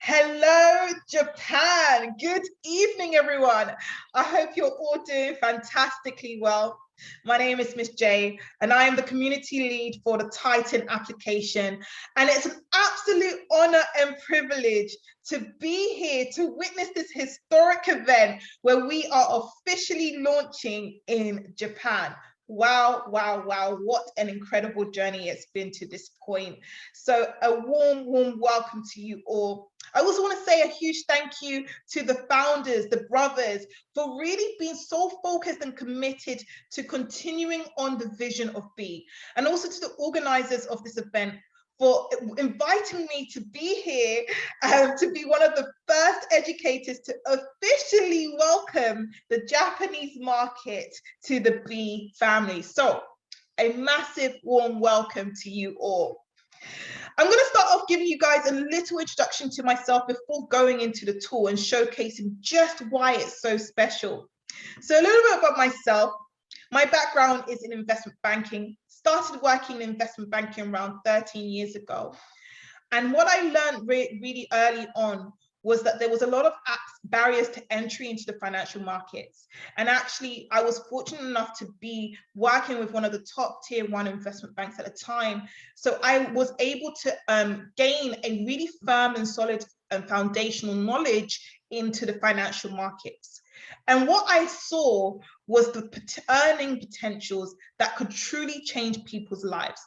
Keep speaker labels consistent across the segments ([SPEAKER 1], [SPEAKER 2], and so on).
[SPEAKER 1] Hello, Japan. Good evening, everyone. I hope you're all doing fantastically well. My name is Miss J, and I am the community lead for the TITAN application. And it's an absolute honor and privilege to be here to witness this historic event where we are officially launching in Japan. Wow, wow, wow, what an incredible journey it's been to this point. So a warm welcome to you all. I also want to say a huge thank you to the founders, the brothers, for really being so focused and committed to continuing on the vision of BE, and also to the organizers of this event for inviting me to be here, to be one of the first educators to officially welcome the Japanese market to the BE family. So a massive warm welcome to you all. I'm going to start off giving you guys a little introduction to myself before going into the tool and showcasing just why it's so special. So a little bit about myself. My background is in investment banking. Started working in investment banking around 13 years ago. And what I learned really early on was that there was a lot of barriers to entry into the financial markets. And actually, I was fortunate enough to be working with one of the top tier 1 investment banks at the time. So I was able to gain a really firm and solid and foundational knowledge into the financial markets. And what I saw was the earning potentials that could truly change people's lives.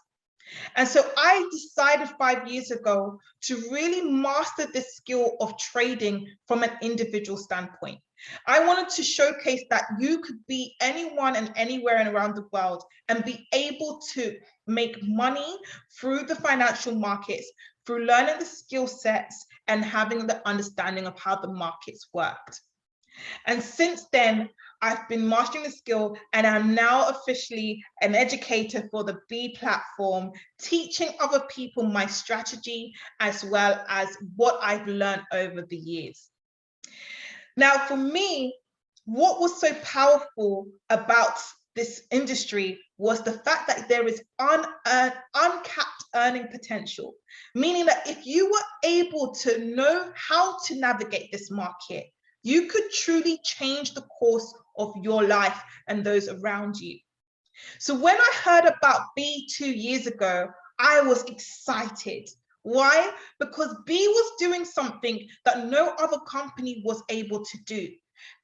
[SPEAKER 1] And so I decided 5 years ago to really master this skill of trading from an individual standpoint. I wanted to showcase that you could be anyone and anywhere and around the world and be able to make money through the financial markets, through learning the skill sets and having the understanding of how the markets worked. And since then, I've been mastering the skill and I'm now officially an educator for the BE platform, teaching other people my strategy as well as what I've learned over the years. Now, for me, what was so powerful about this industry was the fact that there is uncapped earning potential, meaning that if you were able to know how to navigate this market, you could truly change the course of your life and those around you. So when I heard about BE 2 years ago, I was excited. Why? Because BE was doing something that no other company was able to do.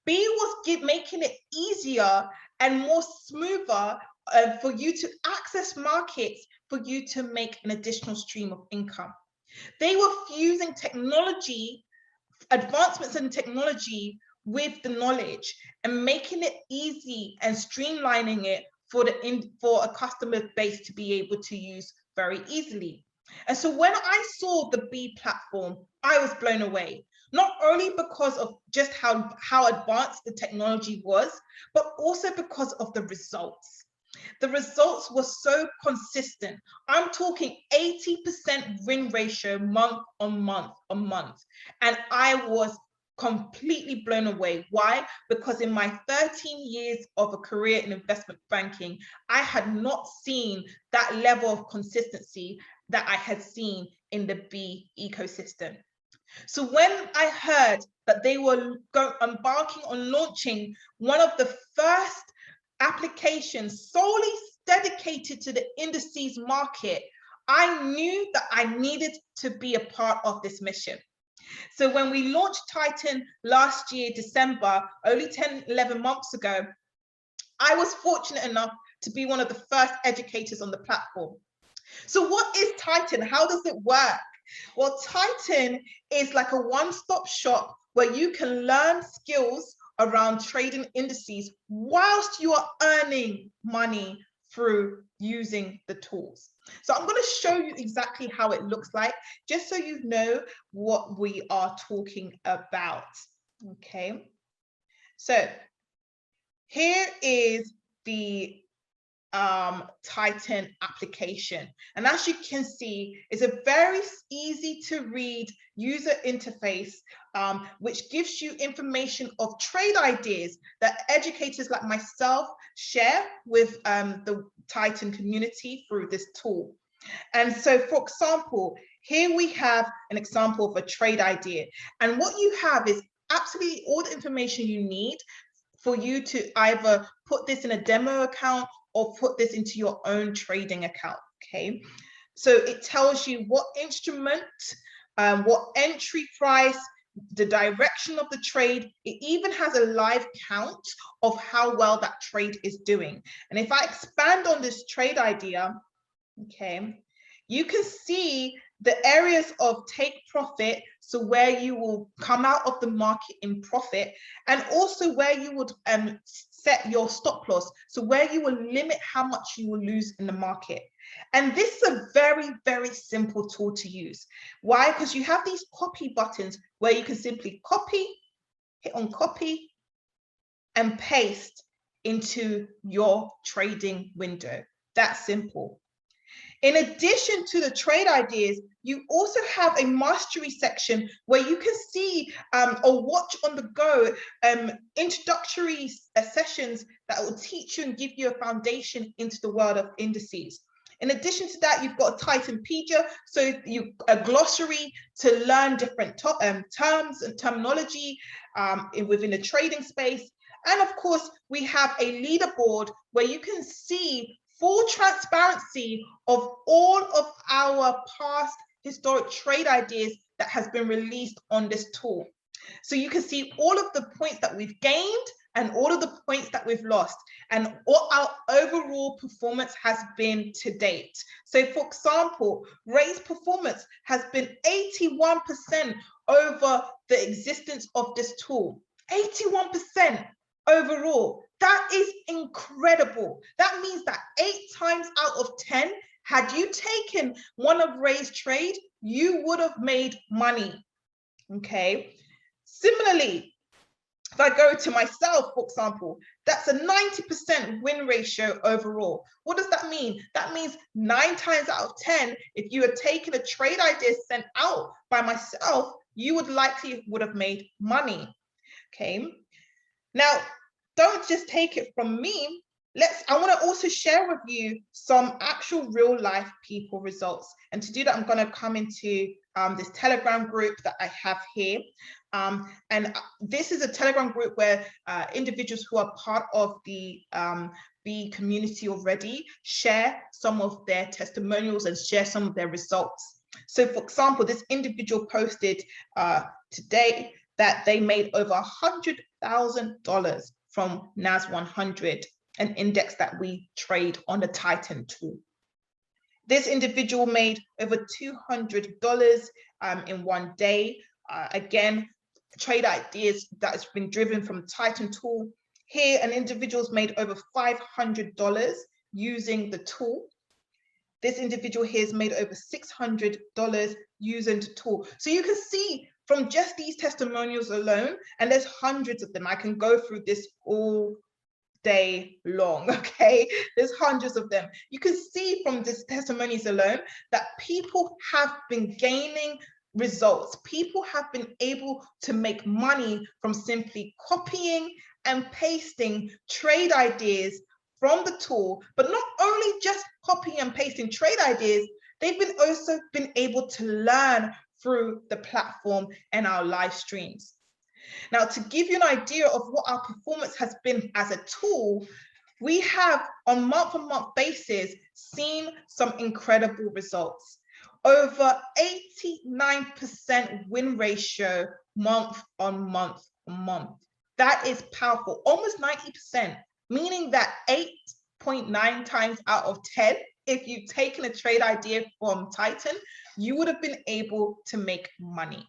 [SPEAKER 1] BE was making it easier and more smoother for you to access markets, for you to make an additional stream of income. They were fusing technology, advancements in technology with the knowledge and making it easy and streamlining it for a customer base to be able to use very easily. And so when I saw the BE platform, I was blown away, not only because of just how advanced the technology was, but also because of the results. The results were so consistent. I'm talking 80% win ratio month on month on month. And I was completely blown away. Why? Because in my 13 years of a career in investment banking, I had not seen that level of consistency that I had seen in the BE ecosystem. So when I heard that they were embarking on launching one of the first applications solely dedicated to the indices market, I knew that I needed to be a part of this mission. So when we launched TITAN last year, December, only 10, 11 months ago, I was fortunate enough to be one of the first educators on the platform. So what is TITAN? How does it work? Well, TITAN is like a one-stop shop where you can learn skills around trading indices whilst you are earning money through using the tools. So I'm going to show you exactly how it looks like, just so you know what we are talking about. Okay, so here is the TITAN application, and as you can see, it's a very easy to read user interface, which gives you information of trade ideas that educators like myself share with the TITAN community through this tool. And so, for example, Here we have an example of a trade idea. And what you have is absolutely all the information you need for you to either put this in a demo account or put this into your own trading account, okay? So it tells you what instrument, what entry price, the direction of the trade. It even has a live count of how well that trade is doing. And if I expand on this trade idea, okay, you can see the areas of take profit, so where you will come out of the market in profit, and also where you would set your stop loss, so where you will limit how much you will lose in the market. And this is a very, very simple tool to use. Why? Because you have these copy buttons where you can simply copy, hit on copy, and paste into your trading window. That's simple. In addition to the trade ideas, you also have a mastery section where you can see or watch on the go introductory sessions that will teach you and give you a foundation into the world of indices. In addition to that, you've got a Titanpedia, so a glossary to learn different terms and terminology within the trading space. And of course, we have a leaderboard where you can see full transparency of all of our past historic trade ideas that has been released on this tool. So you can see all of the points that we've gained and all of the points that we've lost and what our overall performance has been to date. So for example, Ray's performance has been 81% over the existence of this tool. 81% overall. That is incredible. That means that 8 times out of 10, had you taken one of Ray's trades, you would have made money, okay? Similarly, if I go to myself, for example, that's a 90% win ratio overall. What does that mean? That means 9 times out of 10, if you had taken a trade idea sent out by myself, you would have made money, okay? Now, don't just take it from me. I want to also share with you some actual real life people results. And to do that, I'm going to come into this Telegram group that I have here. And this is a Telegram group where individuals who are part of the BE community already share some of their testimonials and share some of their results. So for example, this individual posted today that they made over $100,000 from NAS 100, an index that we trade on the Titan tool. This individual made over $200 in one day. Again, trade ideas that has been driven from the Titan tool. Here, an individual's made over $500 using the tool. This individual here has made over $600 using the tool. So you can see from just these testimonials alone, and there's hundreds of them. I can go through this all day long, okay? There's hundreds of them. You can see from these testimonies alone that people have been gaining results. People have been able to make money from simply copying and pasting trade ideas from the tool, but not only just copying and pasting trade ideas, they've also been able to learn through the platform and our live streams. Now, to give you an idea of what our performance has been as a tool, we have on month-on-month basis seen some incredible results. Over 89% win ratio month on month. That is powerful, almost 90%, meaning that 8.9 times out of 10, if you've taken a trade idea from Titan, you would have been able to make money,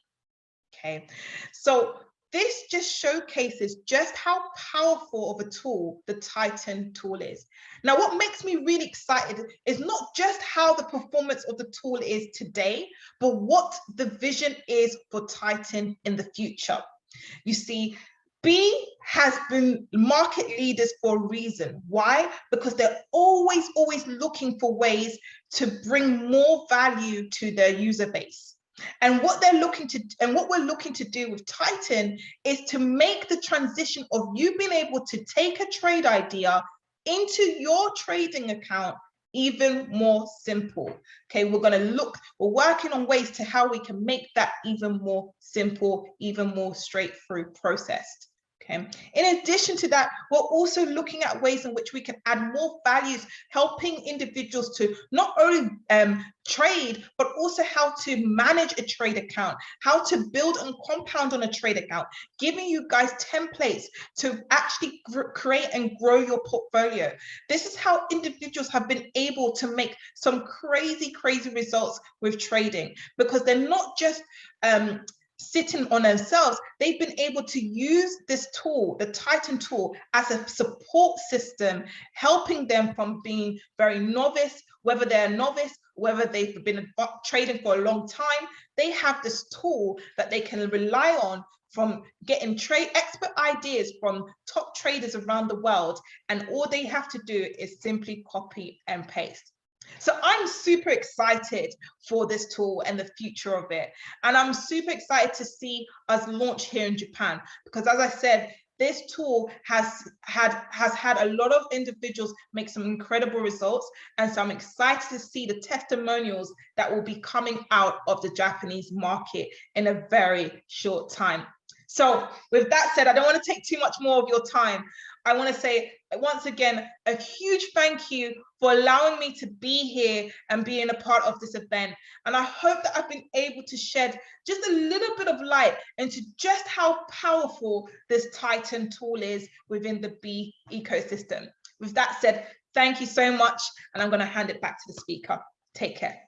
[SPEAKER 1] okay? So this just showcases just how powerful of a tool the Titan tool is. Now, what makes me really excited is not just how the performance of the tool is today, but what the vision is for Titan in the future. You see, BE has been market leaders for a reason. Why? Because they're always looking for ways to bring more value to their user base. And what they're looking to, and what we're looking to do with Titan is to make the transition of you being able to take a trade idea into your trading account even more simple. Okay, we're working on ways to how we can make that even more simple, even more straight through processed. Okay. In addition to that, we're also looking at ways in which we can add more values, helping individuals to not only trade, but also how to manage a trade account, how to build and compound on a trade account, giving you guys templates to actually create and grow your portfolio. This is how individuals have been able to make some crazy results with trading, because they're not just sitting on themselves. They've been able to use this tool, the Titan tool, as a support system, helping them from being very novice, whether they're a novice, whether they've been trading for a long time. They have this tool that they can rely on, from getting expert ideas from top traders around the world, and all they have to do is simply copy and paste. So I'm super excited for this tool and the future of it. And I'm super excited to see us launch here in Japan, because as I said, this tool has had a lot of individuals make some incredible results. And so I'm excited to see the testimonials that will be coming out of the Japanese market in a very short time. So with that said, I don't want to take too much more of your time. I want to say once again, a huge thank you for allowing me to be here and being a part of this event. And I hope that I've been able to shed just a little bit of light into just how powerful this Titan tool is within the BE ecosystem. With that said, thank you so much. And I'm going to hand it back to the speaker. Take care.